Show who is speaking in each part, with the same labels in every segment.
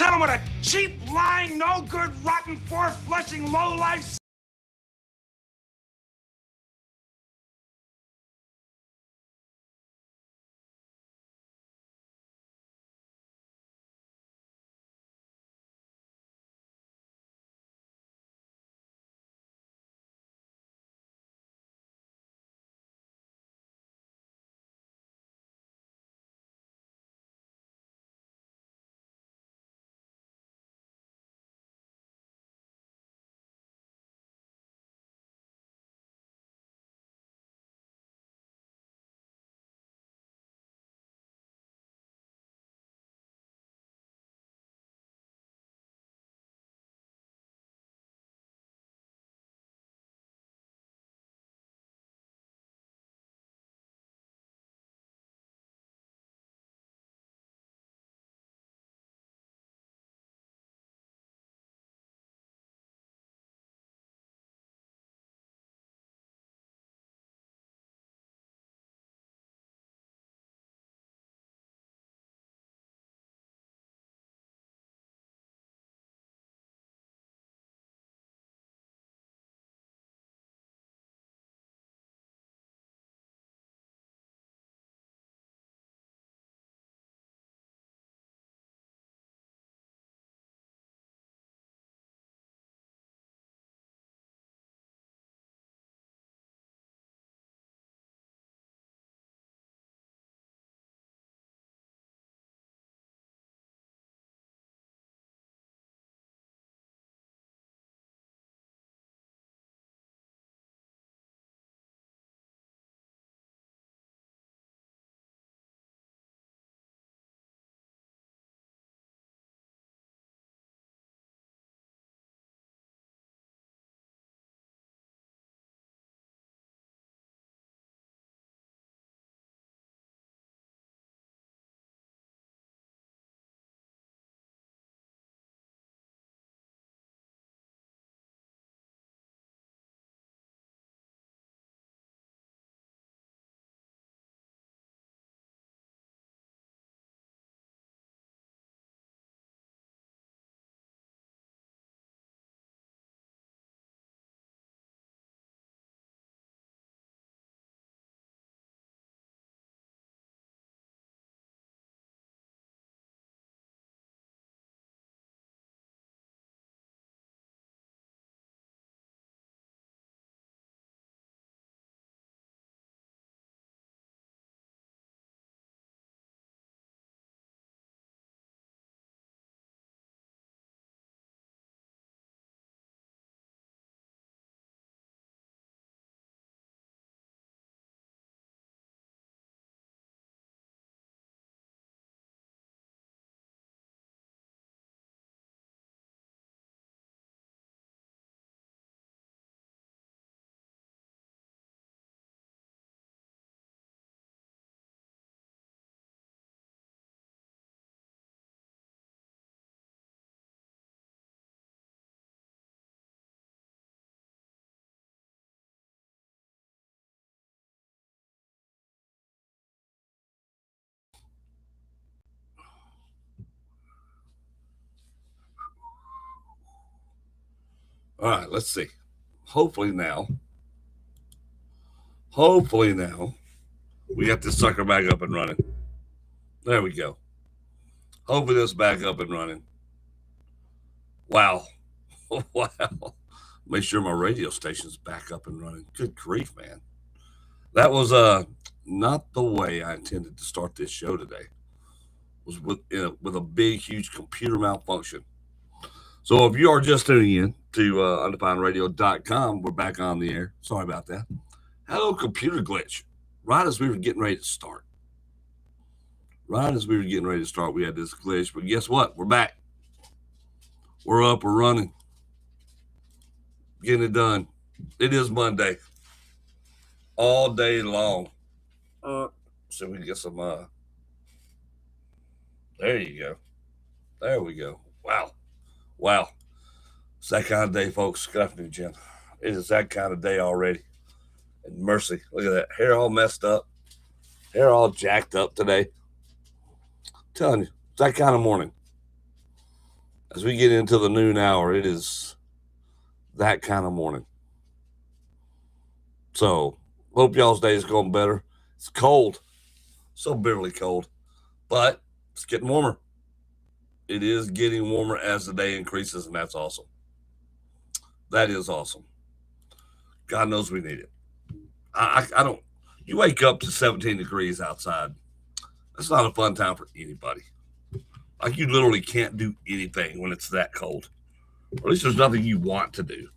Speaker 1: tell him what a cheap, lying, no good, rotten, four-flushing, low-life.
Speaker 2: All right, let's see. Hopefully now, we got this sucker back up and running. There we go. Hopefully this back up and running. Wow. Wow. Make sure my radio station's back up and running. Good grief, man. That was not the way I intended to start this show today. Was with a big, huge computer malfunction. So if you are just tuning in to undefineradio.com, we're back on the air. Sorry about that. Hello, computer glitch. Right as we were getting ready to start. We had this glitch. But guess what? We're back. We're up. We're running. Getting it done. It is Monday. All day long. So we can get some. There you go. There we go. Wow. Wow. It's that kind of day, folks. Good afternoon, Jen. It is that kind of day already. And mercy. Look at that. Hair all messed up. Hair all jacked up today. I'm telling you, it's that kind of morning. As we get into the noon hour, it is that kind of morning. So, hope y'all's day is going better. It's cold, so bitterly cold, but it's getting warmer. It is getting warmer as the day increases, and that's awesome. That is awesome. God knows we need it. I don't. You wake up to 17 degrees outside. That's not a fun time for anybody. Like, you literally can't do anything when it's that cold. Or at least there's nothing you want to do,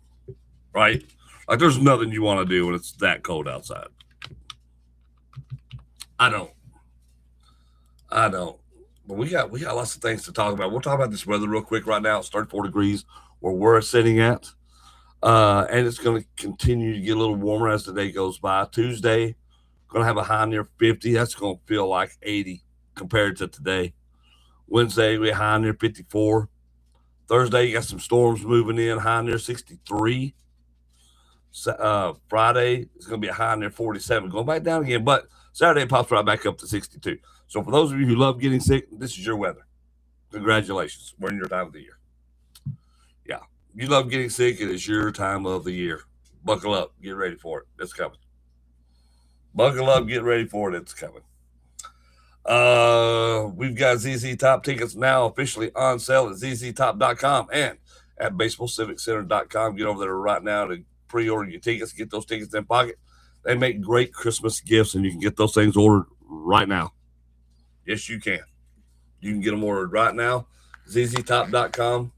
Speaker 2: right? Like, there's nothing you want to do when it's that cold outside. I don't. But we got lots of things to talk about. We'll talk about this weather real quick right now. It's 34 degrees where we're sitting at. And it's going to continue to get a little warmer as the day goes by. Tuesday, going to have a high near 50. That's going to feel like 80 compared to today. Wednesday, we high near 54. Thursday, you got some storms moving in, high near 63. Friday, it's going to be a high near 47. Going back down again, but Saturday it pops right back up to 62. So for those of you who love getting sick, this is your weather. Congratulations. We're in your time of the year. Yeah. You love getting sick, it is your time of the year. Buckle up. Get ready for it. It's coming. Buckle up. Get ready for it. It's coming. We've got ZZ Top tickets now officially on sale at zztop.com and at baseballciviccenter.com. Get over there right now to pre-order your tickets. Get those tickets in pocket. They make great Christmas gifts, and you can get those things ordered right now. Yes, you can. You can get them ordered right now. zztop.com,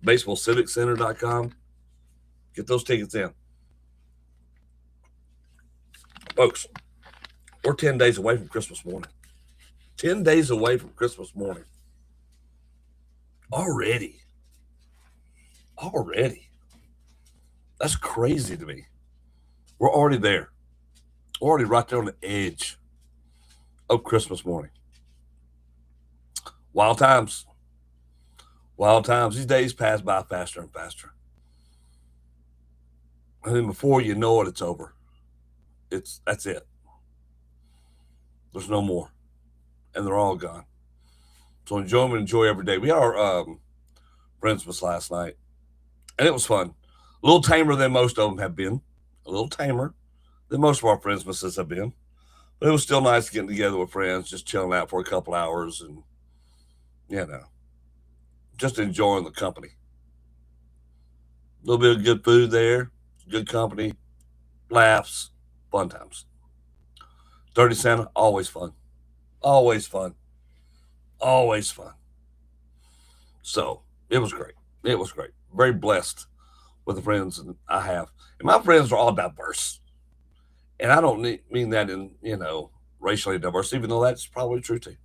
Speaker 2: baseballciviccenter.com. Get those tickets in. Folks, we're 10 days away from Christmas morning. 10 days away from Christmas morning. Already. That's crazy to me. We're already there. We're already right there on the edge of Christmas morning. Wild times. These days pass by faster and faster. And then before you know it, it's over. That's it. There's no more. And they're all gone. So enjoy them and enjoy every day. We had our Friendsmas last night, and it was fun. A little tamer than most of them have been. A little tamer than most of our Friendsmases have been. But it was still nice getting together with friends, just chilling out for a couple hours and, just enjoying the company. A little bit of good food there, good company, laughs, fun times. Dirty Santa, always fun. Always fun. So it was great. Very blessed with the friends I have. And my friends are all diverse. And I don't mean that in, racially diverse, even though that's probably true too.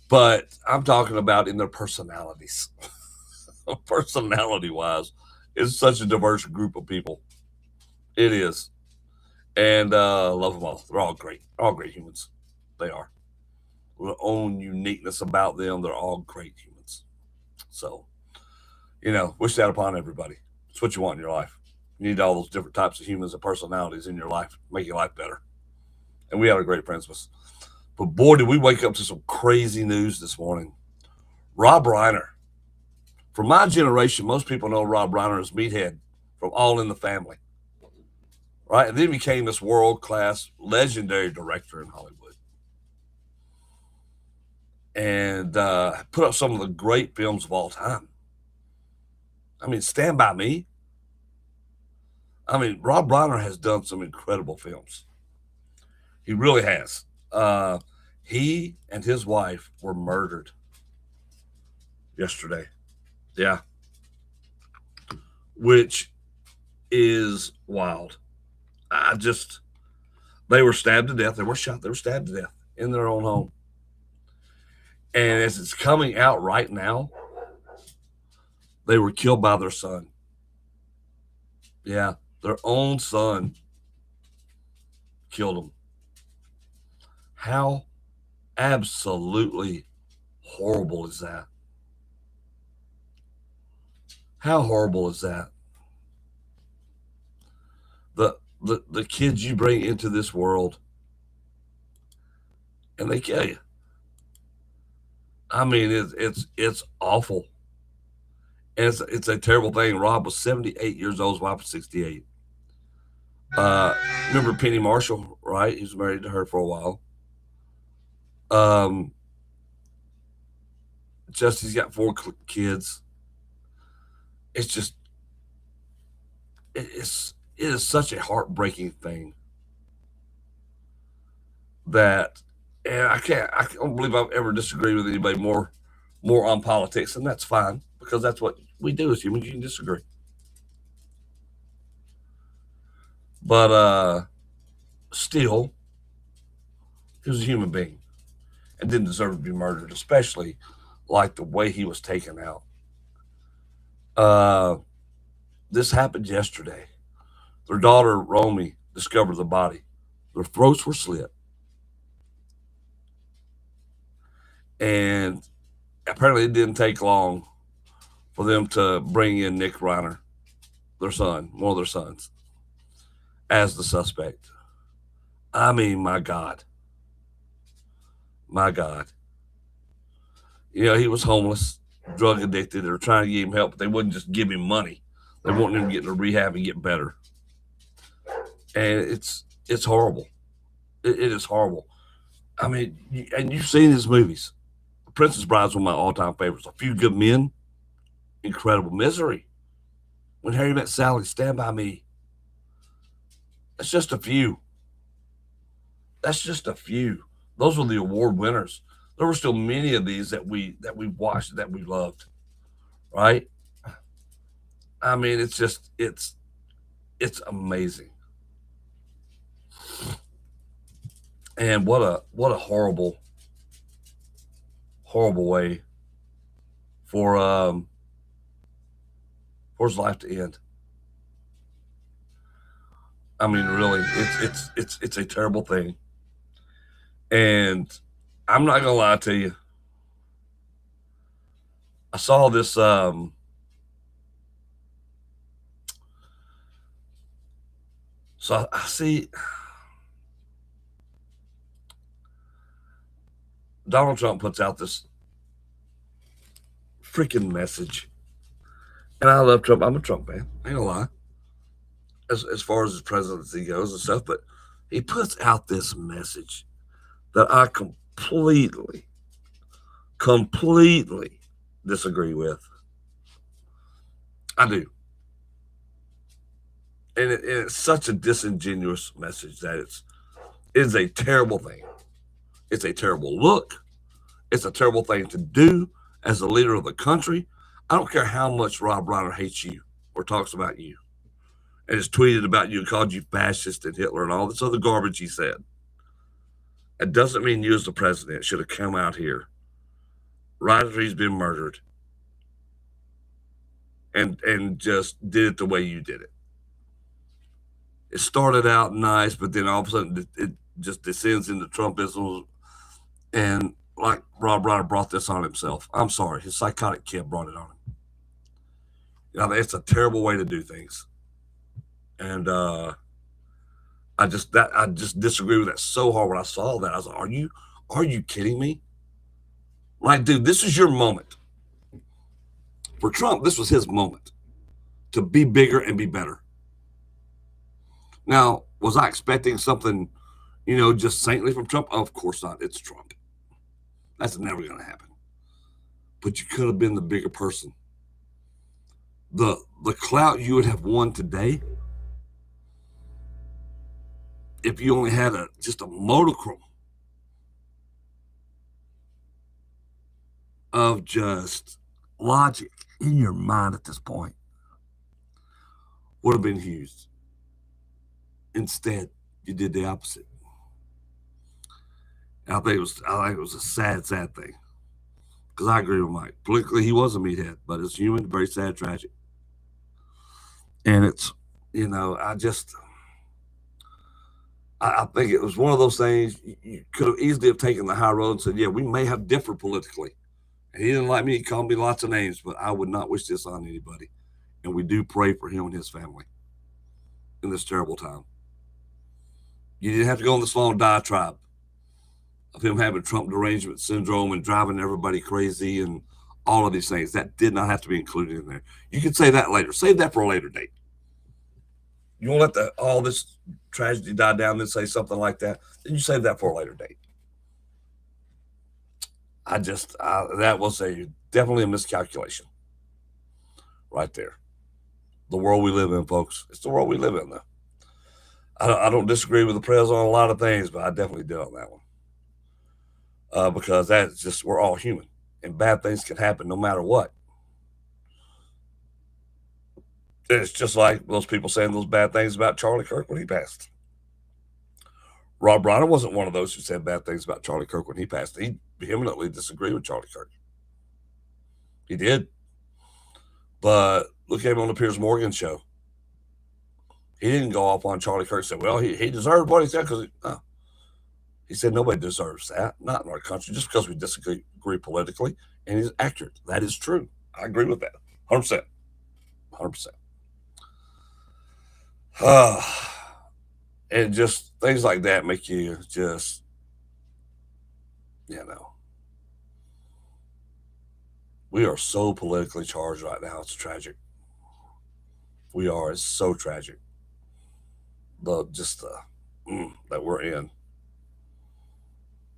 Speaker 2: But I'm talking about in their personalities. Personality-wise, it's such a diverse group of people. It is. And love them all. They're all great. All great humans. They are. Their own uniqueness about them. They're all great humans. So, wish that upon everybody. It's what you want in your life. You need all those different types of humans and personalities in your life. Make your life better. And we had a great Friendsmas. But boy, did we wake up to some crazy news this morning. Rob Reiner. For my generation, most people know Rob Reiner as Meathead from All in the Family. Right? And then he became this world-class, legendary director in Hollywood. And put up some of the great films of all time. I mean, Stand By Me. I mean, Rob Reiner has done some incredible films. He really has. He and his wife were murdered yesterday. Yeah. Which is wild. They were stabbed to death. They were shot. They were stabbed to death in their own home. And as it's coming out right now, they were killed by their son. Yeah, their own son killed them. How absolutely horrible is that? How horrible is that? The kids you bring into this world, and they kill you. I mean, it's awful. And it's a terrible thing. Rob was 78 years old. His wife was 68. Remember Penny Marshall, right? He was married to her for a while. Um, Justy's got 4 kids. It's just it is such a heartbreaking thing that, and I don't believe I've ever disagreed with anybody more on politics, and that's fine because that's what we do as humans. You can disagree, but still, he was a human being and didn't deserve to be murdered, especially like the way he was taken out. Uh, this happened yesterday. Their daughter Romy discovered the body. Their throats were slit, and apparently it didn't take long for them to bring in Nick Reiner, their son, one of their sons, as the suspect. I mean, my God. My God. You know, he was homeless, drug addicted. They were trying to give him help, but they wouldn't just give him money. They wanted him to get into rehab and get better. And it's horrible. It is horrible. I mean, and you've seen his movies. Princess Bride's one of my all-time favorites. A Few Good Men, incredible. Misery, When Harry Met Sally, Stand By Me. That's just a few. That's just a few. Those were the award winners. There were still many of these that we watched, that we loved, right? I mean, it's amazing. And what a horrible way for his life to end. I mean, really, it's a terrible thing. And I'm not gonna lie to you. I saw this so I see Donald Trump puts out this freaking message. And I love Trump. I'm a Trump fan. I ain't gonna lie. As far as his presidency goes and stuff, but he puts out this message that I completely disagree with. I do. And it's such a disingenuous message that it is a terrible thing. It's a terrible look. It's a terrible thing to do as a leader of the country. I don't care how much Rob Reiner hates you or talks about you and has tweeted about you and called you fascist and Hitler and all this other garbage he said. It doesn't mean you as the president should have come out here right after he's been murdered and just did it the way you did it. It started out nice, but then all of a sudden it just descends into Trumpism. And like Rob Reiner brought this on himself. I'm sorry, his psychotic kid brought it on him. You know, it's a terrible way to do things. And I just disagree with that so hard when I saw that. I was like, are you kidding me? Like, dude, this is your moment. For Trump, this was his moment to be bigger and be better. Now, was I expecting something, just saintly from Trump? Of course not. It's Trump. That's never going to happen. But you could have been the bigger person. The clout you would have won today if you only had just a modicum of just logic in your mind at this point would have been huge. Instead, you did the opposite. And I think it was a sad thing. Because I agree with Mike. Politically, he was a meathead, but as human, very sad, tragic. And it's, I think it was one of those things you could have easily have taken the high road and said, yeah, we may have differed politically. And he didn't like me. He called me lots of names, but I would not wish this on anybody. And we do pray for him and his family in this terrible time. You didn't have to go on this long diatribe of him having Trump derangement syndrome and driving everybody crazy and all of these things. That did not have to be included in there. You can say that later. Save that for a later date. You won't let all this tragedy die down and say something like that. Then you save that for a later date. That was definitely a miscalculation right there. The world we live in, folks. It's the world we live in, though. I don't disagree with the president on a lot of things, but I definitely do on that one. Because that's just, we're all human. And bad things can happen no matter what. It's just like those people saying those bad things about Charlie Kirk when he passed. Rob Reiner wasn't one of those who said bad things about Charlie Kirk when he passed. He vehemently disagreed with Charlie Kirk. He did. But look at him on the Piers Morgan show. He didn't go off on Charlie Kirk and say, well, he deserved what he said because he said nobody deserves that, not in our country, just because we disagree politically. And he's accurate. That is true. I agree with that. 100%. 100%. And just things like that make you just, we are so politically charged right now. It's tragic. We are. It's so tragic. That we're in.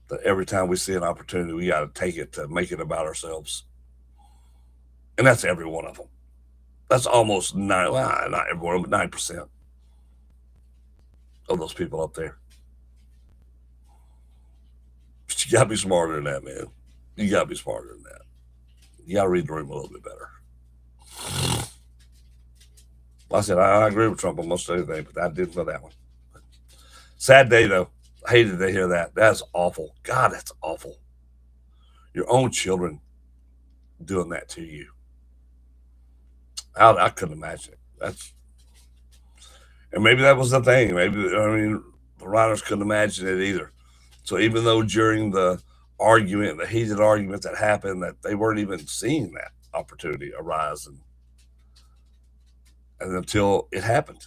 Speaker 2: That every time we see an opportunity, we got to take it to make it about ourselves. And that's every one of them. That's almost not everyone, but 9% of those people up there. But you got to be smarter than that, man. You got to be smarter than that. You got to read the room a little bit better. Like I said, I agree with Trump on most everything, but I didn't for that one. Sad day, though. I hated to hear that. That's awful. God, that's awful. Your own children doing that to you. I couldn't imagine it. And maybe that was the thing. The writers couldn't imagine it either. So even though during the heated argument that happened, that they weren't even seeing that opportunity arise, and until it happened.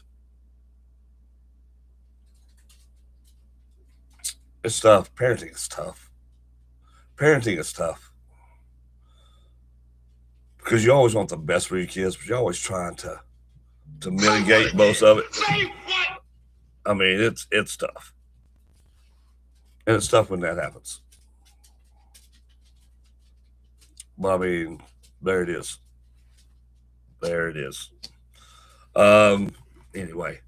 Speaker 2: It's tough. Parenting is tough. Because you always want the best for your kids, but you're always trying to mitigate most of it. I mean, it's tough. And it's tough when that happens. But I mean, there it is. Anyway,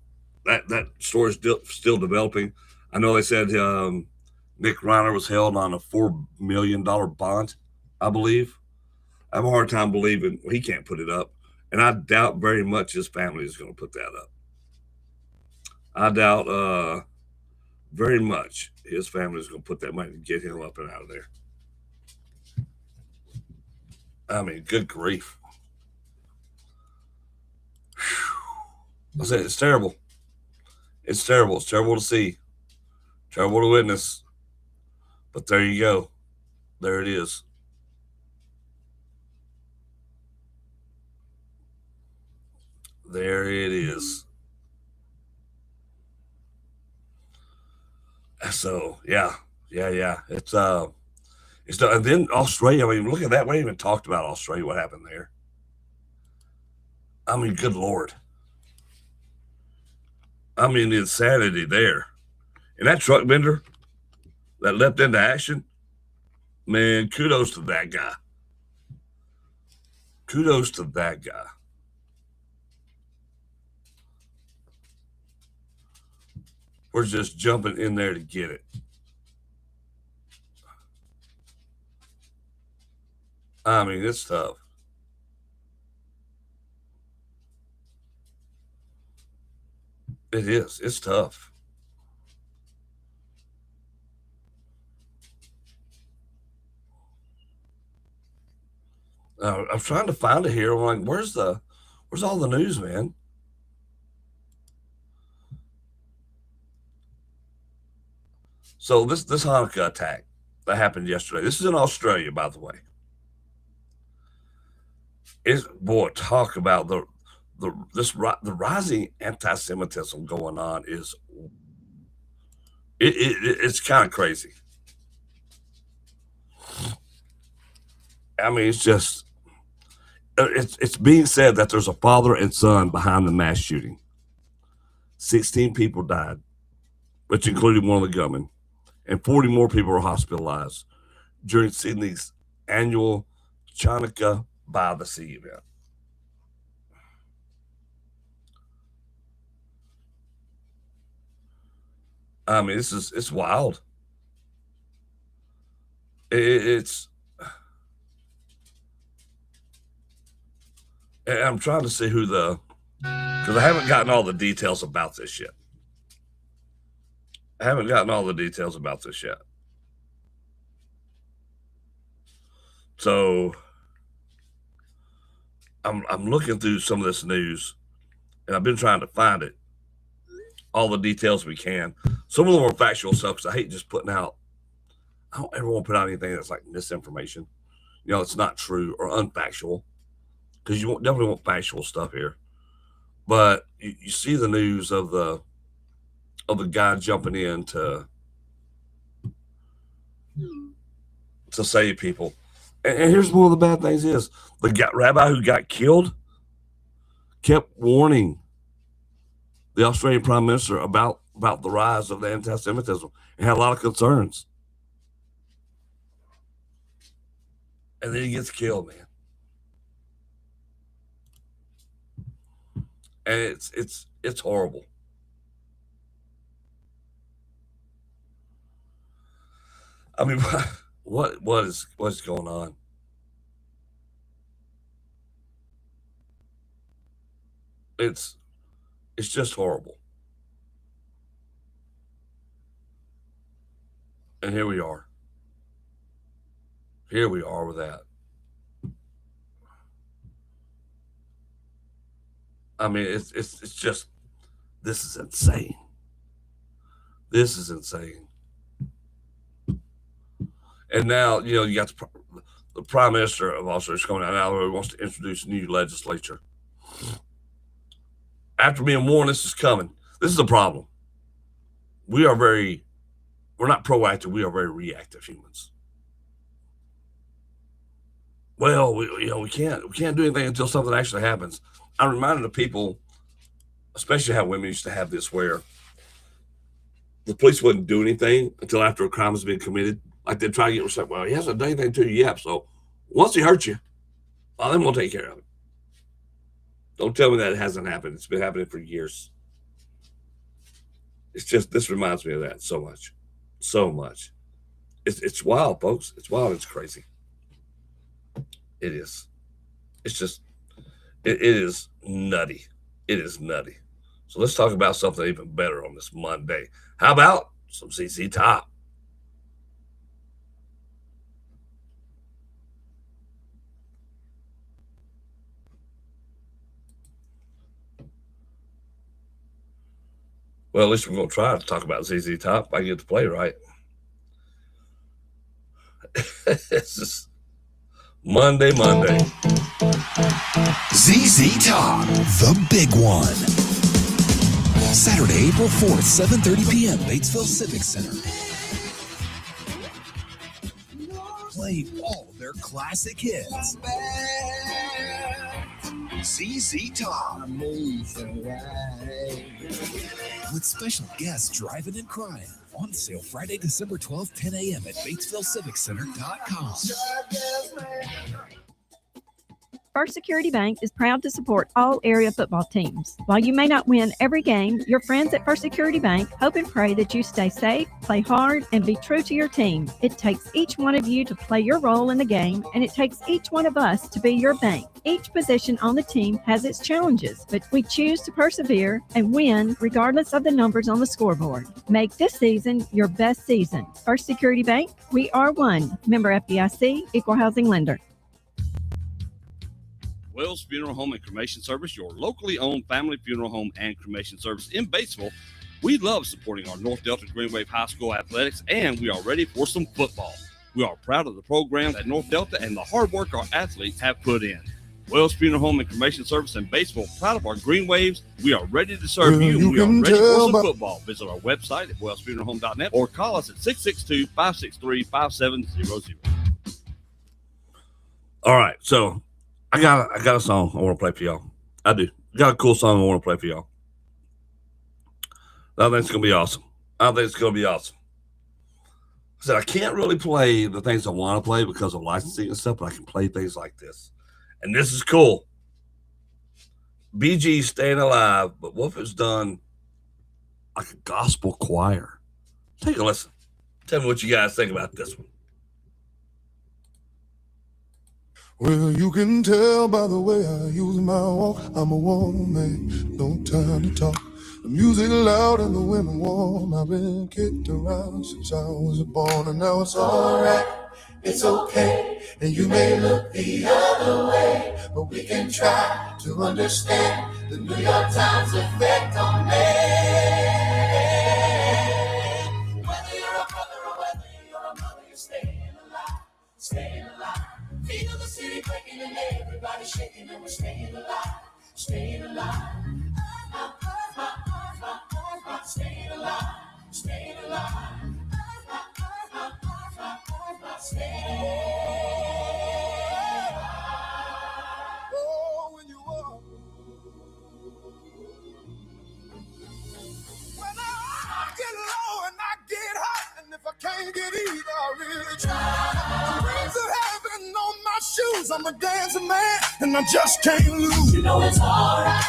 Speaker 2: that story's still developing. I know they said Nick Reiner was held on a $4 million bond, I believe. I have a hard time believing he can't put it up. And I doubt very much his family is going to put that up. I doubt very much his family is going to put that money to get him up and out of there. I mean, good grief. I said, it's terrible. It's terrible. It's terrible to see. Terrible to witness. But there you go. There it is. There it is. So yeah. It's and then Australia. I mean, look at that. We haven't even talked about Australia. What happened there? I mean, good Lord. I mean, the insanity there. And that truck vendor that leapt into action, man, kudos to that guy. Kudos to that guy. We're just jumping in there to get it. I mean, it's tough. It is. It's tough. I'm trying to find it here. I'm like, where's all the news, man? So this Hanukkah attack that happened yesterday. This is in Australia, by the way. Talk about the rising anti-Semitism going on is it's kind of crazy. I mean, it's being said that there's a father and son behind the mass shooting. 16 people died, which included one of the gunmen, and 40 more people were hospitalized during Sydney's annual Chanukah by the Sea event. I mean, it's wild. It's. I'm trying to see because I haven't gotten all the details about this yet. So I'm looking through some of this news, and I've been trying to find it, all the details we can. Some of them are factual stuff because I hate just putting out. I don't ever want to put out anything that's like misinformation. It's not true or unfactual, because you definitely want factual stuff here. But you see the news of the guy jumping in to save people. And here's one of the bad things is the rabbi who got killed kept warning the Australian Prime Minister about the rise of the anti-Semitism and had a lot of concerns. And then he gets killed, man. And it's horrible. I mean, what's going on? It's just horrible. And here we are. Here we are with that. I mean, it's just, this is insane. This is insane. And now, you got the Prime Minister of Australia is coming out now who wants to introduce new legislature. After being warned this is coming, this is a problem. We're not proactive. We are very reactive humans. Well, we can't do anything until something actually happens. I'm reminded of people, especially how women used to have this, where the police wouldn't do anything until after a crime has been committed. Like they'd try to get respect. Well, he hasn't done anything to you yet, so once he hurts you, well, then we'll take care of it. Don't tell me that it hasn't happened. It's been happening for years. It's just, this reminds me of that so much. So much. It's wild, folks. It's wild. It's crazy. It is. It's just, it is nutty. It is nutty. So let's talk about something even better on this Monday. How about some ZZ Top? Well, at least we're going to try to talk about ZZ Top. I get to play, right? It's just Monday.
Speaker 3: ZZ Top, the big one. Saturday, April 4th, 7:30 p.m., Batesville Civic Center. Play all their classic hits. ZZ Top. With special guests driving and crying. On sale Friday, December 12th, 10 a.m. at BatesvilleCivicCenter.com.
Speaker 4: First Security Bank is proud to support all area football teams. While you may not win every game, your friends at First Security Bank hope and pray that you stay safe, play hard, and be true to your team. It takes each one of you to play your role in the game, and it takes each one of us to be your bank. Each position on the team has its challenges, but we choose to persevere and win regardless of the numbers on the scoreboard. Make this season your best season. First Security Bank, we are one. Member FDIC, Equal Housing Lender.
Speaker 5: Wells Funeral Home and Cremation Service, your locally owned family funeral home and cremation service in Batesville. We love supporting our North Delta Green Wave High School athletics, and we are ready for some football. We are proud of the programs at North Delta and the hard work our athletes have put in. Wells Funeral Home and Cremation Service in Batesville, proud of our Green Waves. We are ready to serve you, and we are ready for some football. Visit our website at wellsfuneralhome.net or call us at 662-563-5700.
Speaker 2: All right, so I got a song I want to play for y'all. I do. Got a cool song I want to play for y'all. I think it's gonna be awesome. I think it's gonna be awesome. I said I can't really play the things I want to play because of licensing and stuff, but I can play things like this, and this is cool. BG Staying Alive, but what if it's done like a gospel choir? Take a listen. Tell me what you guys think about this one.
Speaker 6: Well, you can tell by the way I use my walk, I'm a woman, no time to talk. The music loud and the women warm. I've been kicked around since I was born, and now it's alright, it's okay. And you may look the other way, but we can try to understand the New York Times effect on man. Whether you're a brother or whether you're a mother, you're staying alive, staying alive. Feet of the city breaking and everybody shaking, and we're staying alive, staying alive. Staying alive, staying alive. Staying alive. Oh, when you walk. When I get low and I get hot, and if I can't get either, I really try. The wings of heaven on my shoes, I'm a dancing man, and I just can't lose. You know it's alright,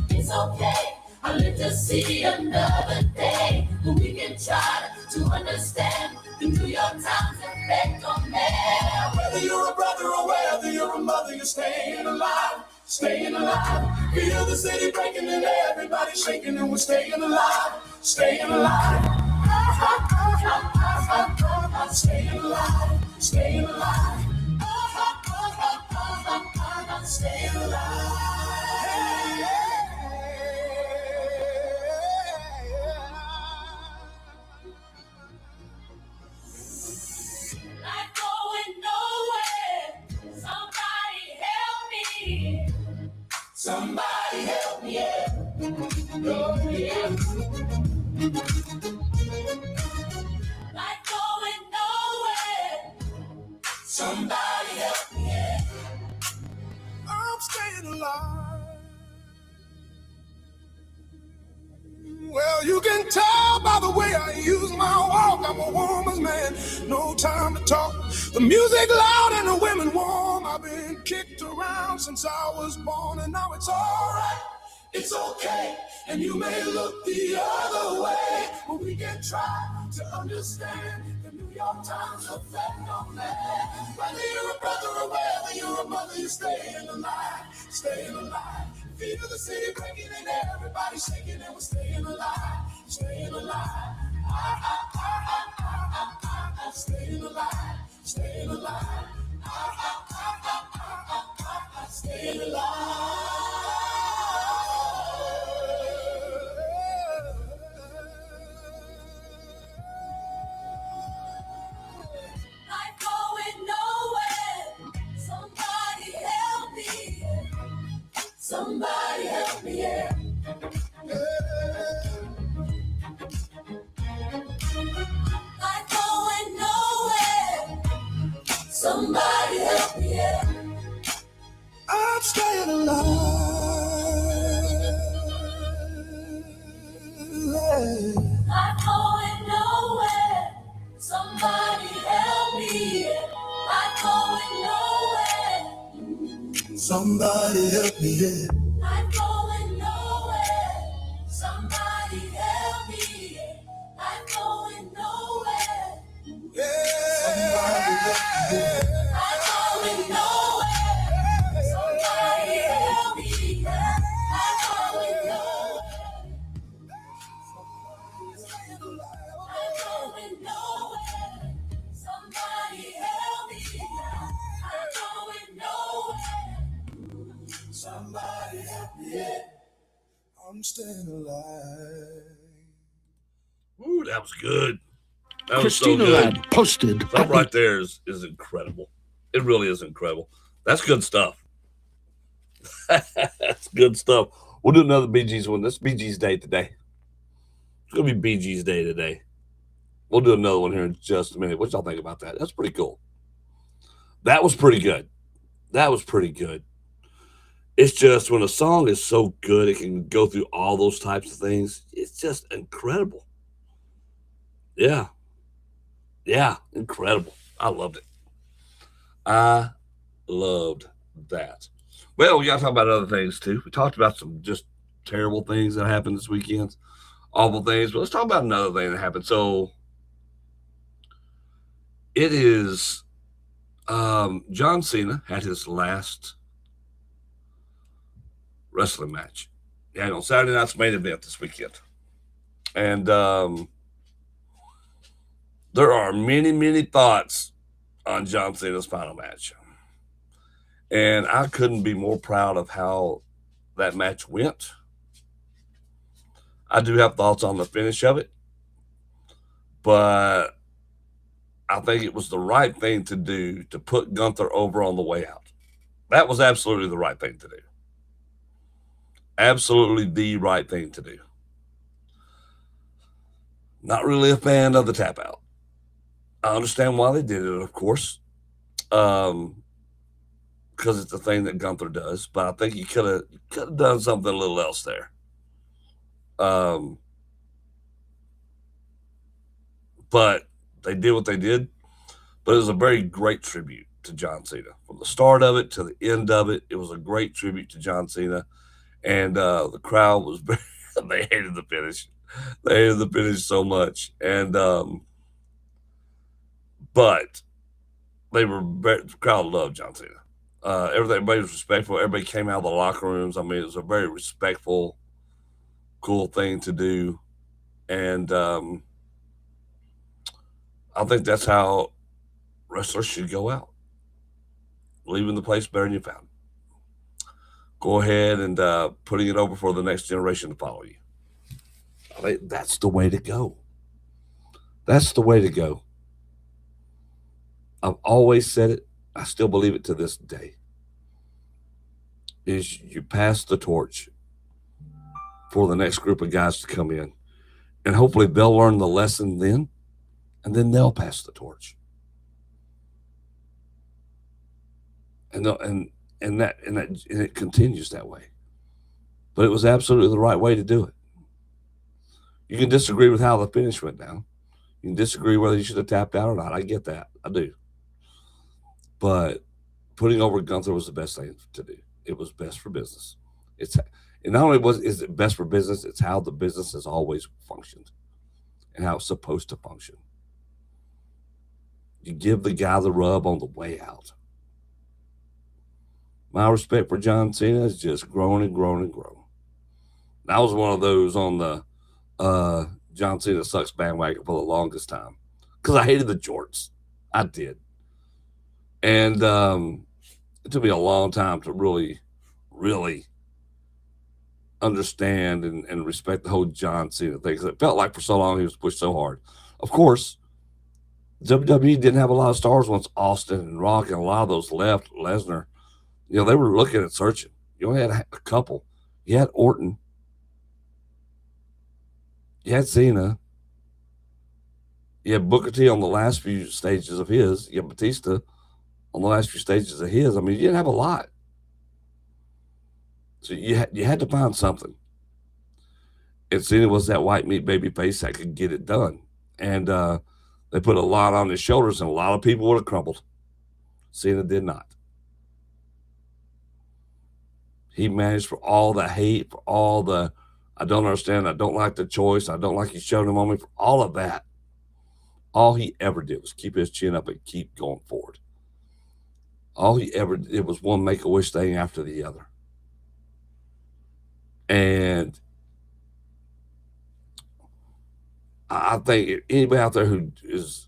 Speaker 6: it's okay. I live to see another day, but we can try to understand the New York Times effect on man. Whether you're a brother or whether you're a mother, you're staying alive, staying alive. Feel the city breaking and everybody shaking, and we're staying alive, staying alive. Staying alive, staying alive. Staying alive. Somebody help me, yeah. Oh, yeah. Life going nowhere. Somebody help me, yeah. I'm staying alive. Well, you can tell by the way I use my walk, I'm a woman's man, no time to talk. The music loud and the women warm. I've been kicked around since I was born, and now it's alright, it's okay. And you may look the other way, but we can try to understand the New York Times effect on man. Whether you're a brother or whether you're a mother, you're staying alive, staying alive. Feet of the city breaking and everybody shaking, and we're staying alive, staying alive. Staying alive, staying alive. Staying alive. Life going nowhere. Somebody help me. Somebody help me, yeah. Life going nowhere. Somebody help me, yeah. I'm staying alive. Life going nowhere. Somebody help me, yeah. Life going nowhere. Somebody help me, yeah. I'm going nowhere. Somebody help me, yeah. I'm going nowhere. Yeah. Somebody help me, yeah. I'm going nowhere. Somebody help me, yeah. I'm going nowhere. I'm going nowhere. Somebody help me, yeah. I'm going nowhere. Somebody help me, yeah. I'm staying alive.
Speaker 2: Ooh, that was good. That
Speaker 7: Christina
Speaker 2: was so good.
Speaker 7: Ladd posted.
Speaker 2: That right there is incredible. It really is incredible. That's good stuff. That's good stuff. We'll do another BG's one. This is BG's day today. It's going to be BG's day today. We'll do another one here in just a minute. What y'all think about that? That's pretty cool. That was pretty good. That was pretty good. It's just when a song is so good, it can go through all those types of things. It's just incredible. Yeah. Yeah. Incredible. I loved it. I loved that. Well, we got to talk about other things too. We talked about some just terrible things that happened this weekend, awful things, but let's talk about another thing that happened. So it is John Cena had his last wrestling match. Yeah, on Saturday night's main event this weekend. And there are many, many thoughts on John Cena's final match. And I couldn't be more proud of how that match went. I do have thoughts on the finish of it, but I think it was the right thing to do to put Gunther over on the way out. That was absolutely the right thing to do. Absolutely the right thing to do. Not really a fan of the tap out. I understand why they did it, of course, because it's the thing that Gunther does. But I think he could have done something a little else there. But they did what they did. But it was a very great tribute to John Cena. From the start of it to the end of it, it was a great tribute to John Cena. And the crowd was very, they hated the finish. They hated the finish so much. And, but the crowd loved John Cena. Everybody was respectful. Everybody came out of the locker rooms. I mean, it was a very respectful, cool thing to do. And I think that's how wrestlers should go out. Leaving the place better than you found. Go ahead and putting it over for the next generation to follow you. I think that's the way to go. That's the way to go. I've always said it. I still believe it to this day. Is you pass the torch for the next group of guys to come in. And hopefully they'll learn the lesson then, and then they'll pass the torch. And it continues that way. But it was absolutely the right way to do it. You can disagree with how the finish went down. You can disagree whether you should have tapped out or not. I get that. I do. But putting over Gunther was the best thing to do. It was best for business. And not only is it best for business, it's how the business has always functioned and how it's supposed to function. You give the guy the rub on the way out. My respect for John Cena has just grown and grown and grown. And I was one of those on the John Cena sucks bandwagon for the longest time because I hated the jorts. I did. And it took me a long time to really, really understand and respect the whole John Cena thing because it felt like for so long he was pushed so hard. Of course, WWE didn't have a lot of stars once Austin and Rock and a lot of those left. Lesnar, they were looking at searching. You only had a couple. You had Orton. You had Cena. You had Booker T on the last few stages of his. You had Batista on the last few stages of his. I mean, you didn't have a lot. So you had to find something. And Cena was that white meat baby face that could get it done. And they put a lot on his shoulders, and a lot of people would have crumbled. Cena did not. He managed for all the hate, for all the, I don't understand, I don't like the choice, I don't like you showing him on me, for all of that. All he ever did was keep his chin up and keep going forward. All he ever did was one make-a-wish thing after the other. And I think anybody out there who's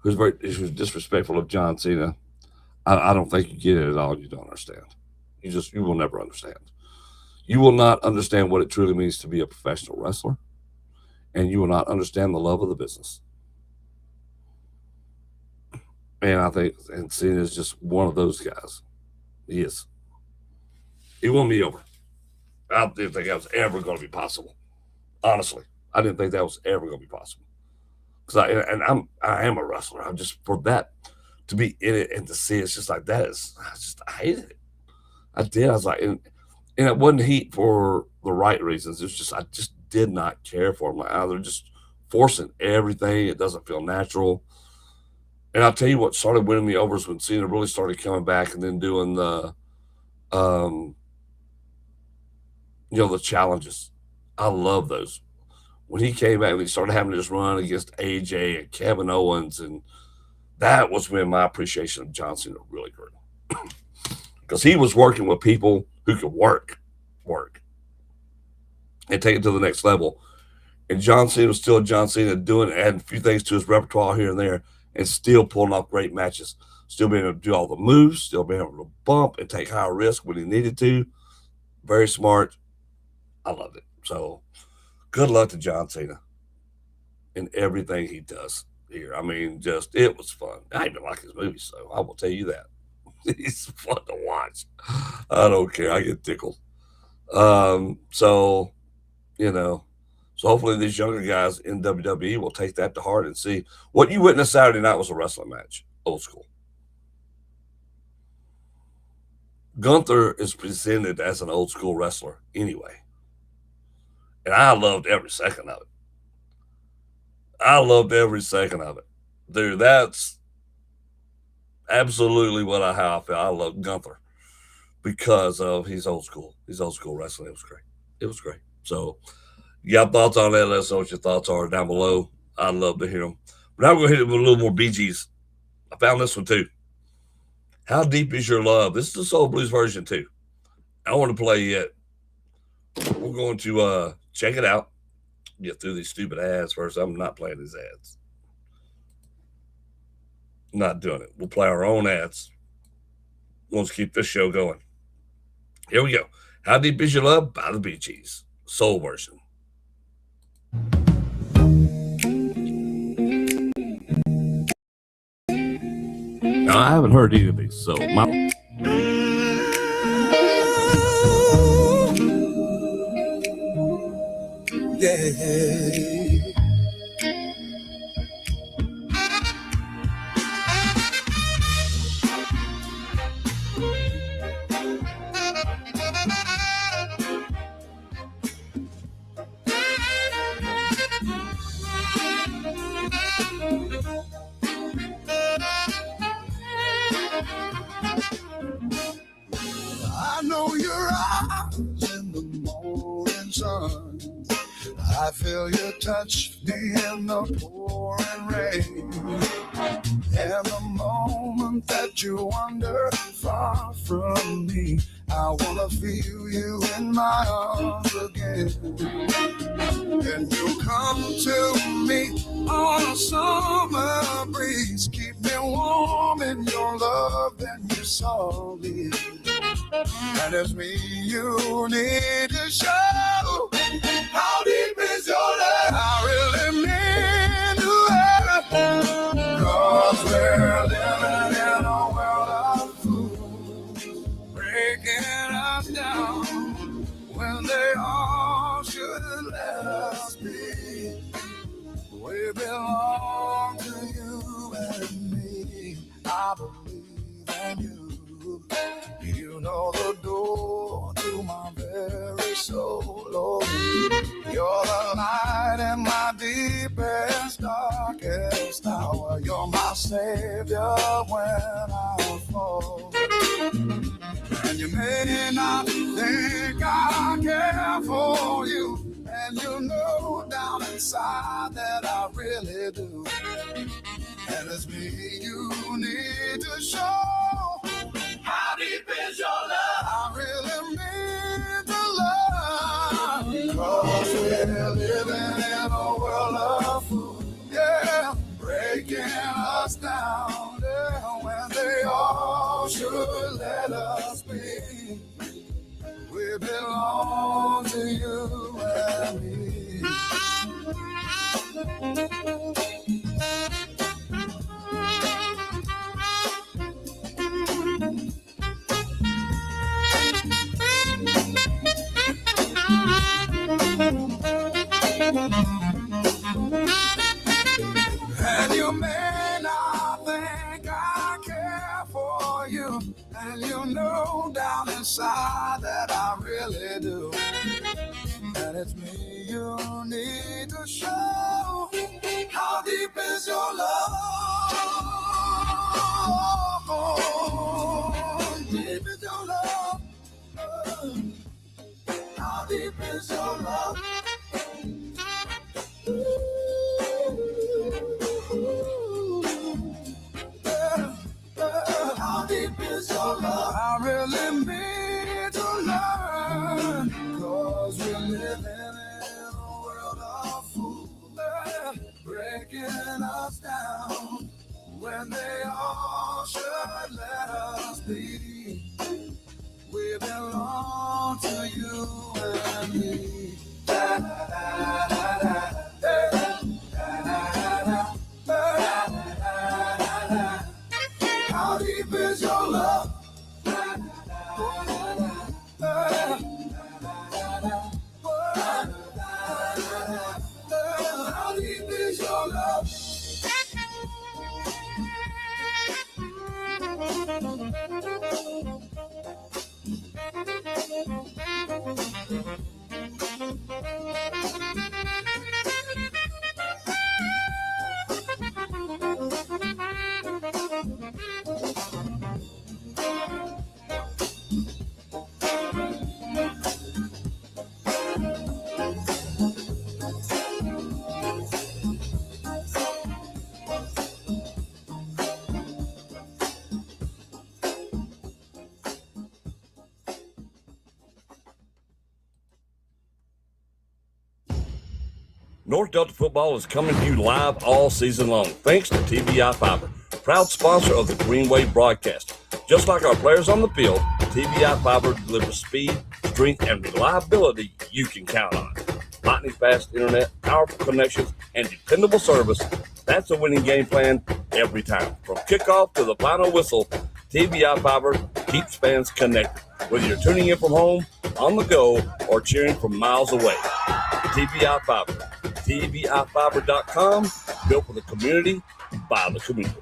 Speaker 2: disrespectful of John Cena, I don't think you get it at all. You don't understand. You will never understand. You will not understand what it truly means to be a professional wrestler, and you will not understand the love of the business. And I think Cena is just one of those guys. He is. He won me over. I didn't think that was ever going to be possible. Honestly, I didn't think that was ever going to be possible. Because I am a wrestler. I'm just for that to be in it and to see it's just like that is, I hated it. I did. I was like, and it wasn't heat for the right reasons. It's just I just did not care for them. Like, they're just forcing everything. It doesn't feel natural. And I'll tell you what started winning me over is when Cena really started coming back and then doing the, the challenges. I love those. When he came back and he started having to just run against AJ and Kevin Owens, and that was when my appreciation of John Cena really grew. Because he was working with people who could work, and take it to the next level. And John Cena was still John Cena, adding a few things to his repertoire here and there, and still pulling off great matches. Still being able to do all the moves, still being able to bump and take higher risk when he needed to. Very smart. I loved it. So good luck to John Cena in everything he does here. I mean, it was fun. I even like his movies, so I will tell you that. He's fun to watch. I don't care. I get tickled. So hopefully these younger guys in WWE will take that to heart and see. What you witnessed Saturday night was a wrestling match, old school. Gunther is presented as an old school wrestler anyway. And I loved every second of it. Dude, that's absolutely how I felt. I love Gunther because of he's old school. He's old school wrestling. It was great. So you got thoughts on that? Let us know what your thoughts are down below. I'd love to hear them. But now we're going to hit it with a little more Bee Gees. I found this one too. How Deep Is Your Love? This is the Soul Blues version too. I don't want to play yet. We're going to check it out. Get through these stupid ads first. I'm not playing these ads. Not doing it. We'll play our own ads. Let's keep this show going. Here we go. How Deep Is Your Love by the Bee Gees. Soul version. Now, I haven't heard any of these, so
Speaker 6: I know your eyes in the morning sun. I feel your touch me in the pouring rain. And the moment that you wander far from me, I wanna feel you in my arms again. And you come to me on a summer breeze, keep me warm in your love, and you saw me. And it's me you need to show. How deep is your love? I really mean to have. 'Cause we're living in a world of fools, breaking us down when they all should let us be. We belong to you and me. I believe in you. You know the door to my very soul, Lord. You're the light in my deepest, darkest hour. You're my savior when I fall. And you may not think I care for you, and you know down inside that I really do. And it's me you need to show. How deep is your love? I really mean to love. 'Cause we're living in a world of fools, yeah, breaking us down, yeah, when they all should let us be. We belong to you and me. And you may not think I And you know down inside that I really do. And it's me you need to show. How deep is your love? Deep is your love. How deep is your love? How deep is your love? I really need to learn. 'Cause we're living in a world of fools, breaking us down when they all should let us be. We belong to you and me. Da, da, da, da, da, da, da, da, da, da. How deep is your love? How deep is your love?
Speaker 2: North Delta Football is coming to you live all season long, thanks to TBI Fiber, proud sponsor of the Green Wave broadcast. Just like our players on the field, TBI Fiber delivers speed, strength, and reliability you can count on. Lightning fast internet, powerful connections, and dependable service. That's a winning game plan every time. From kickoff to the final whistle, TBI Fiber keeps fans connected. Whether you're tuning in from home, on the go, or cheering from miles away. TBI Fiber. TBIfiber.com, built for the community, by the community.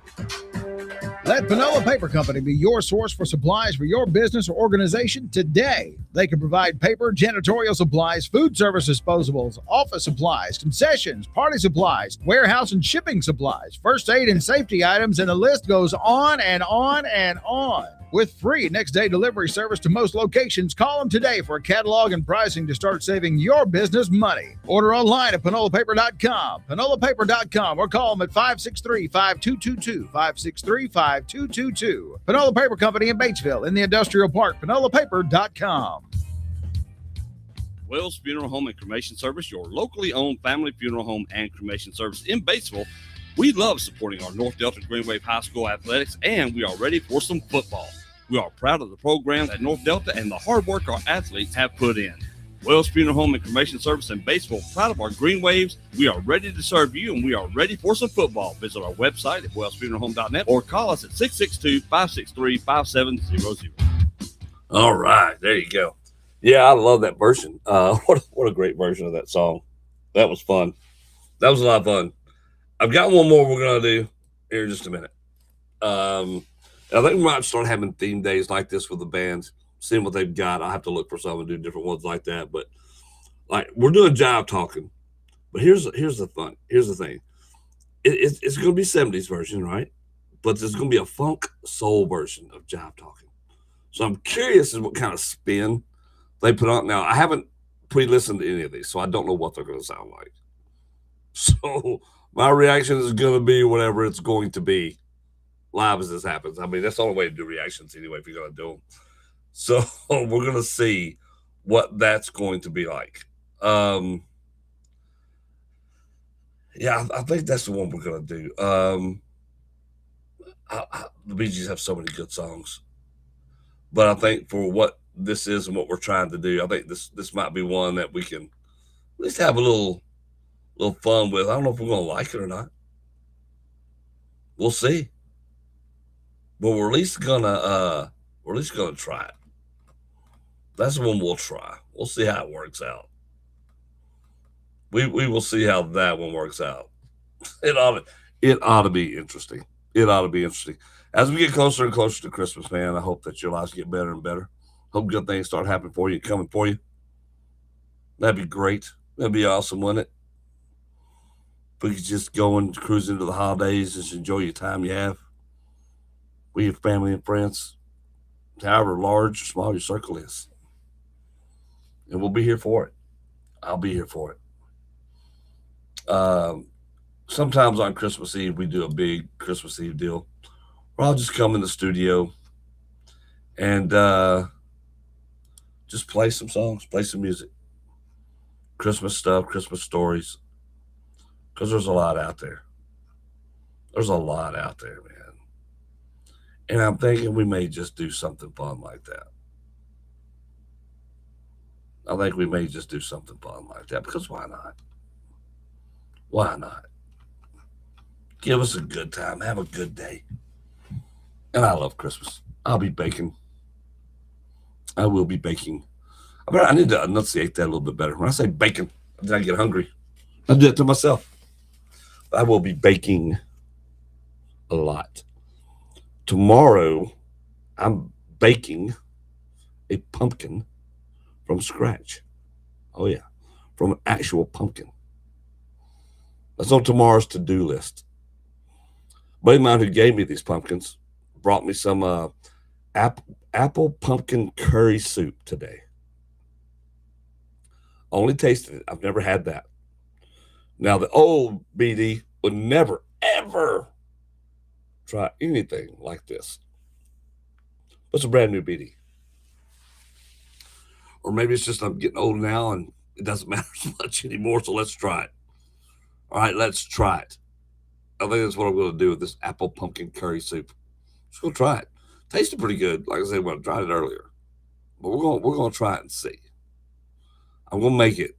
Speaker 7: Let Panola Paper Company be your source for supplies for your business or organization today. They can provide paper, janitorial supplies, food service disposables, office supplies, concessions, party supplies, warehouse and shipping supplies, first aid and safety items, and the list goes on and on and on. With free next-day delivery service to most locations, call them today for a catalog and pricing to start saving your business money. Order online at panolapaper.com, panolapaper.com, or call them at 563-5222, 563-5222. Panola Paper Company in Batesville in the Industrial Park, panolapaper.com.
Speaker 5: Wells Funeral Home and Cremation Service, your locally owned family funeral home and cremation service in Batesville. We love supporting our North Delta Green Wave High School athletics, and we are ready for some football. We are proud of the programs at North Delta and the hard work our athletes have put in. Wells Funeral Home and Cremation Service in Batesville, proud of our Green Waves. We are ready to serve you, and we are ready for some football. Visit our website at wellsfuneralhome.net or call us at 662-563-5700.
Speaker 2: All right, there you go. Yeah, I love that version. What a great version of that song. That was fun. That was a lot of fun. I've got one more we're going to do here in just a minute. I think we might start having theme days like this with the bands, seeing what they've got. I'll have to look for some and do different ones like that. But like we're doing jive talking. But here's the thing. It's going to be 70s version, right? But there's going to be a funk soul version of jive talking. So I'm curious as what kind of spin they put on. Now, I haven't pre-listened to any of these, so I don't know what they're going to sound like. So my reaction is going to be whatever it's going to be live as this happens. I mean, that's the only way to do reactions anyway if you're going to do them. So we're going to see what that's going to be like. Yeah, I think that's the one we're going to do. The Bee Gees have so many good songs. But I think for what this is and what we're trying to do, I think this might be one that we can at least have a little fun with. I don't know if we're going to like it or not. We'll see. But we're at least gonna try it. That's the one we'll try. We'll see how it works out. We will see how that one works out. It ought to be interesting. It ought to be interesting. As we get closer and closer to Christmas, man, I hope that your lives get better and better. Hope good things start happening for you, coming for you. That'd be great. That'd be awesome, wouldn't it? If we could just go and cruise into the holidays and just enjoy your time you have with your family and friends, however large or small your circle is. And we'll be here for it. I'll be here for it. Sometimes on Christmas Eve, we do a big Christmas Eve deal where I'll just come in the studio and just play some songs, play some music, Christmas stuff, Christmas stories, because there's a lot out there. There's a lot out there, man. And I'm thinking we may just do something fun like that. I think we may just do something fun like that, because why not? Why not? Give us a good time. Have a good day. And I love Christmas. I'll be baking. I will be baking. I need to enunciate that a little bit better. When I say bacon, then I get hungry. I do it to myself. I will be baking a lot. Tomorrow, I'm baking a pumpkin from scratch. Oh, yeah. From an actual pumpkin. That's on tomorrow's to-do list. A buddy of mine who gave me these pumpkins brought me some apple pumpkin curry soup today. Only tasted it. I've never had that. Now, the old BD would never, ever try anything like this. It's a brand new BD. Or maybe it's just I'm getting old now and it doesn't matter so much anymore, so let's try it. All right, let's try it. I think that's what I'm going to do with this apple pumpkin curry soup. Just going to try it. Tasted pretty good, like I said when I tried it earlier. But we're going to try it and see. I'm going to make it.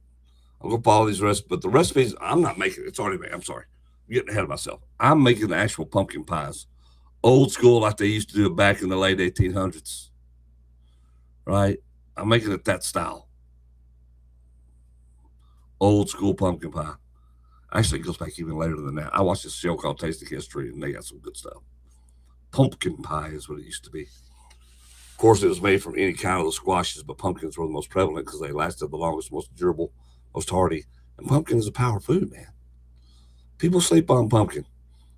Speaker 2: I'm going to follow these recipes. But the recipes, I'm not making it. It's already made. I'm sorry. I'm getting ahead of myself. I'm making the actual pumpkin pies. Old school, like they used to do it back in the late 1800s. Right? I'm making it that style. Old school pumpkin pie. Actually, it goes back even later than that. I watched this show called Tasting History, and they got some good stuff. Pumpkin pie is what it used to be. Of course, it was made from any kind of the squashes, but pumpkins were the most prevalent because they lasted the longest, most durable, most hardy. And pumpkin is a power food, man. People sleep on pumpkin.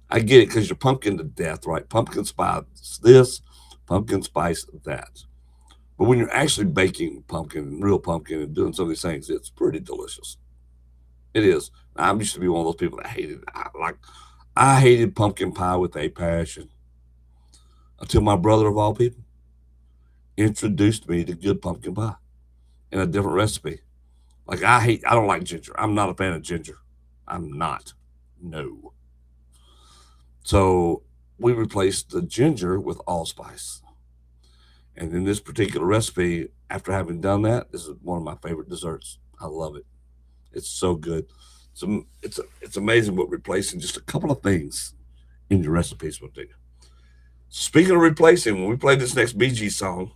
Speaker 2: I get it because you're pumpkin to death, right? Pumpkin spice this, pumpkin spice that. But when you're actually baking pumpkin, real pumpkin, and doing some of these things, it's pretty delicious. It is. I used to be one of those people that hated it. I hated pumpkin pie with a passion until my brother of all people introduced me to good pumpkin pie in a different recipe. I don't like ginger. I'm not a fan of ginger. I'm not. No. So we replaced the ginger with allspice. And in this particular recipe, after having done that, this is one of my favorite desserts. I love it. It's so good. It's amazing what replacing just a couple of things in your recipes will do. Speaking of replacing, when we play this next Bee Gees song,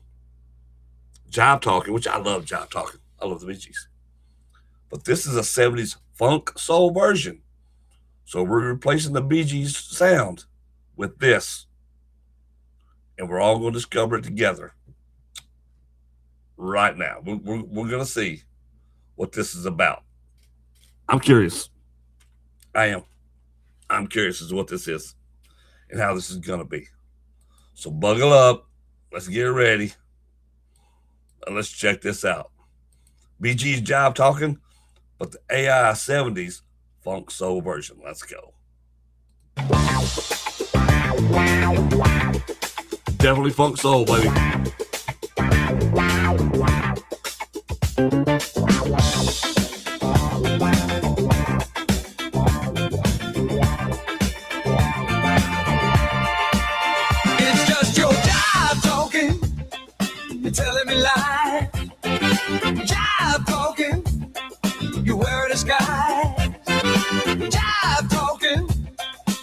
Speaker 2: Jive Talking, which I love Jive Talking. I love the Bee Gees. But this is a 70s funk soul version. So we're replacing the Bee Gees sound with this. And we're all going to discover it together right now. We're going to see what this is about. I'm curious. I am. I'm curious as to what this is and how this is going to be. So buckle up. Let's get ready. And let's check this out. Bee Gees Jive Talking, but the AI 70s funk soul version. Let's go. Definitely funk soul, baby.
Speaker 6: It's just your jive talking, you're telling me lies. Jive talking, you wear the sky. Jive talking,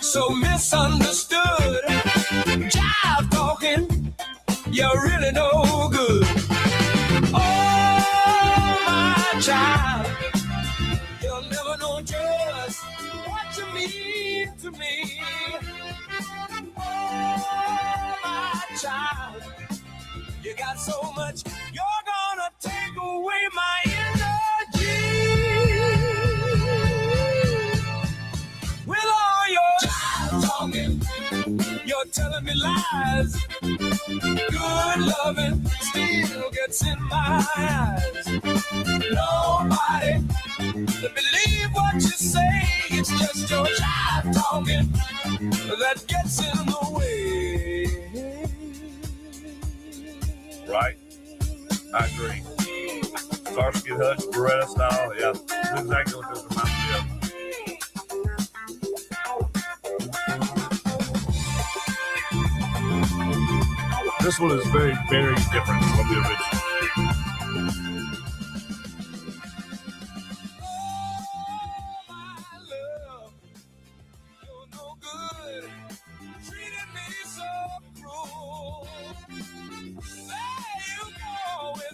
Speaker 6: so misunderstood. Jive talking, you're really no good. Oh, my child, you'll never know just what you mean to me. talking. You're telling me lies. Good loving still gets in my eyes. Nobody to believe what you say. It's just your jive talking that gets in the way.
Speaker 2: Right. I agree. Starsky and Hutch, Beretta style. Yeah. That's exactly what this reminds me of. This one is very, very different from the original.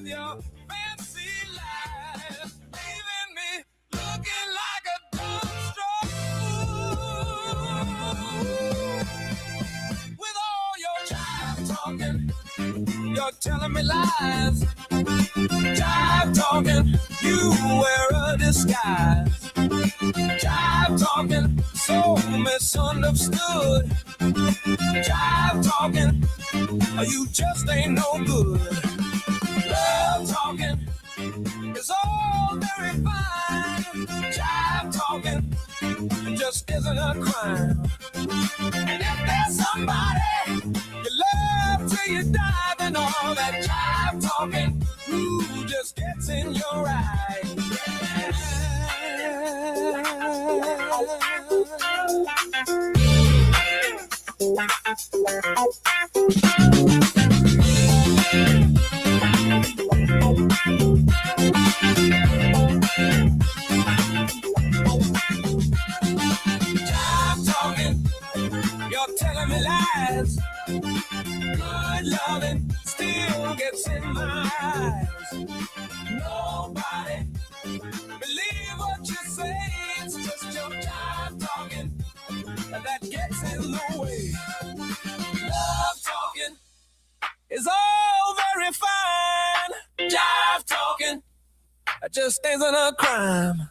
Speaker 6: Your fancy lies, leaving me looking like a dumbstruck fool. With all your jive talking, you're telling me lies. Jive talking, you wear a disguise. Jive talking, so misunderstood. Jive talking, you just ain't no good. Love talking is all very fine. Jive talking just isn't a crime. And if there's somebody you love till you die, then all that jive talking, ooh, just gets in your eye. Jive talking, you're telling me lies. Good loving still gets in my eyes. Nobody believe what you say. It's just your jive talking that gets in the way. Love talking is all very fine. Jive talking just isn't a crime.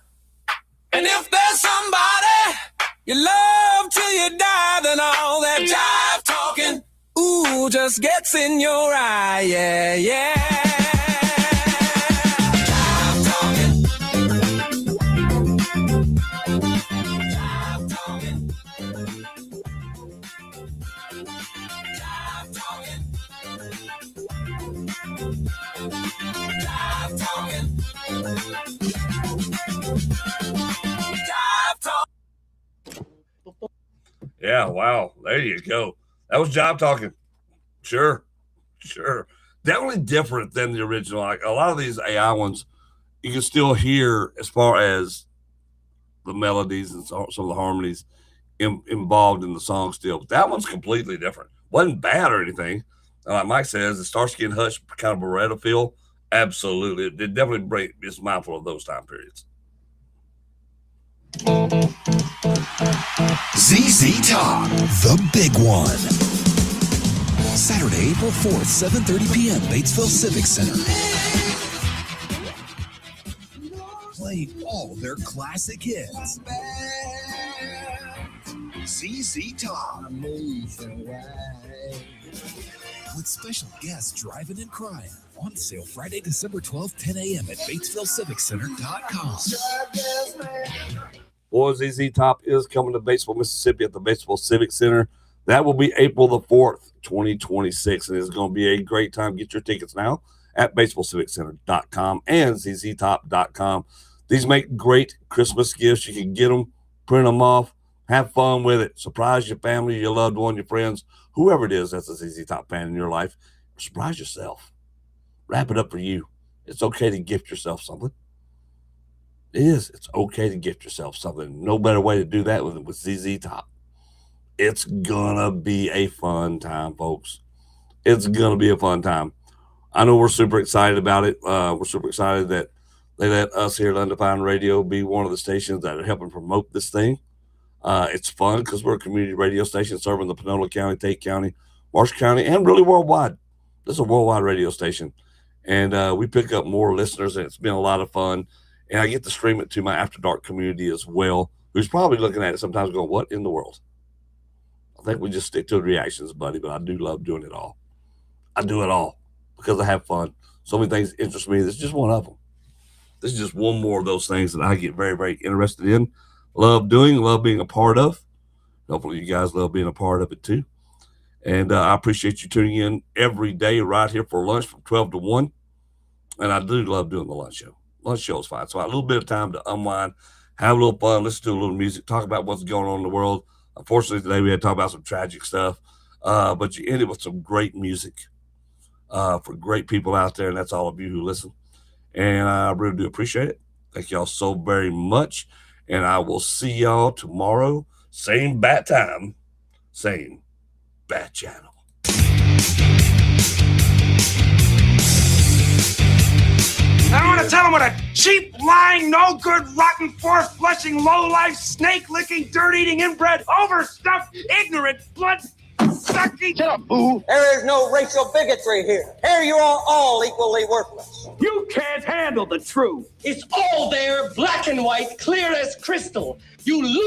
Speaker 6: And if there's somebody you love till you die, then all that jive talking, ooh, just gets in your eye. Yeah, yeah. Jive talking. Jive talking. Jive talking. Jive talking. Jive talking.
Speaker 2: Yeah, wow. There you go. That was Jive talking. Sure. Definitely different than the original. Like a lot of these AI ones, you can still hear as far as the melodies and some of the harmonies involved in the song still. But that one's completely different. Wasn't bad or anything. Like Mike says, the Starsky and Hutch kind of Beretta feel. Absolutely. It definitely break just mindful of those time periods.
Speaker 3: ZZ Top, the big one. Saturday, April 4th, 7:30 p.m., Batesville Civic Center. Play all their classic hits. ZZ Top. With special guests driving and crying. On sale Friday, December 12th, 10 a.m. at BatesvilleCivicCenter.com.
Speaker 2: Boys, ZZ Top is coming to Batesville, Mississippi at the Batesville Civic Center. That will be April the 4th, 2026, and it's going to be a great time. Get your tickets now at BatesvilleCivicCenter.com and ZZTop.com. These make great Christmas gifts. You can get them, print them off, have fun with it. Surprise your family, your loved one, your friends, whoever it is that's a ZZ Top fan in your life. Surprise yourself. Wrap it up for you. It's okay to gift yourself something. It is. It's okay to gift yourself something. No better way to do that with ZZ Top. It's going to be a fun time, folks. It's going to be a fun time. I know we're super excited about it. We're super excited that they let us here at Undefined Radio be one of the stations that are helping promote this thing. It's fun because we're a community radio station serving the Panola County, Tate County, Marshall County, and really worldwide. This is a worldwide radio station. And we pick up more listeners, and it's been a lot of fun. And I get to stream it to my After Dark community as well, who's probably looking at it sometimes going, what in the world? I think we just stick to the reactions, buddy, but I do love doing it all. I do it all because I have fun. So many things interest me. This is just one of them. This is just one more of those things that I get very, very interested in, love doing, love being a part of. Hopefully you guys love being a part of it too. And I appreciate you tuning in every day right here for lunch from 12 to 1. And I do love doing the lunch show. Lunch show is fine. So I have a little bit of time to unwind, have a little fun, listen to a little music, talk about what's going on in the world. Unfortunately, today we had to talk about some tragic stuff. But you ended with some great music for great people out there. And that's all of you who listen. And I really do appreciate it. Thank y'all so very much. And I will see y'all tomorrow. Same bat time, same bat channel.
Speaker 1: I want to tell him what a cheap, lying, no good, rotten, four-flushing, low-life, snake-licking, dirt-eating, inbred, overstuffed, ignorant, blood-sucking.
Speaker 8: Shut up, boo. There is no racial bigotry here. Here you are all equally worthless.
Speaker 9: You can't handle the truth.
Speaker 10: It's all there, black and white, clear as crystal. You lose.